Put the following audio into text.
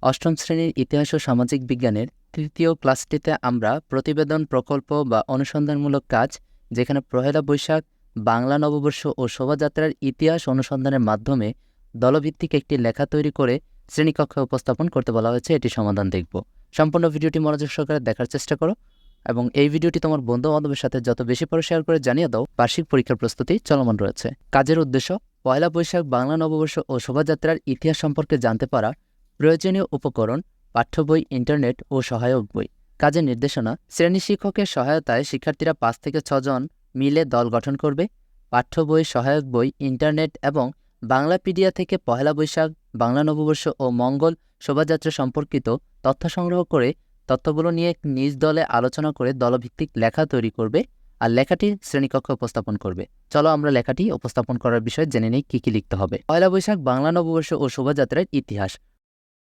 অষ্টম শ্রেণীর ইতিহাস ও সামাজিক বিজ্ঞানের তৃতীয় ক্লাসটিতে আমরা প্রতিবেদন প্রকল্প বা অনুসন্ধানমূলক কাজ, যেখানে পহেলা বৈশাখ, বাংলা নববর্ষ ও শোভাযাত্রার ইতিহাস অনুসন্ধানের মাধ্যমে দলভিত্তিক একটি লেখা তৈরি করে শ্রেণীকক্ষে উপস্থাপন করতে বলা হয়েছে, এটি সমাধান দেখব। সম্পূর্ণ ভিডিওটি মনোযোগ সহকারে দেখার চেষ্টা করো এবং এই ভিডিওটি তোমার বন্ধু বান্ধবের সাথে যত বেশি পারো শেয়ার করে জানিয়ে দাও। বার্ষিক পরীক্ষার প্রস্তুতি চলমান রয়েছে। কাজের উদ্দেশ্য: পয়লা বৈশাখ, বাংলা নববর্ষ ও শোভাযাত্রার ইতিহাস সম্পর্কে জানতে পারা, প্রয়োজনীয় উপকরণ, পাঠ্য বই, ইন্টারনেট ও সহায়ক বই। কাজের নির্দেশনা: শ্রেণী শিক্ষকের সহায়তায় শিক্ষার্থীরা 5 থেকে 6 জন মিলে দল গঠন করবে। পাঠ্য বই, সহায়ক বই, ইন্টারনেট এবং বাংলাপিডিয়া থেকে পহেলা বৈশাখ, বাংলা নববর্ষ ও মঙ্গল শোভাযাত্রা সম্পর্কিত তথ্য সংগ্রহ করে তথ্যগুলো নিয়ে নিজ দলে আলোচনা করে দলভিত্তিক লেখা তৈরি করবে আর লেখাটি শ্রেণীকক্ষে উপস্থাপন করবে। চলো আমরা লেখাটি উপস্থাপন করার বিষয়ে জেনে নেই কি কি লিখতে হবে। পয়লা বৈশাখ, বাংলা নববর্ষ ও শোভাযাত্রার ইতিহাস।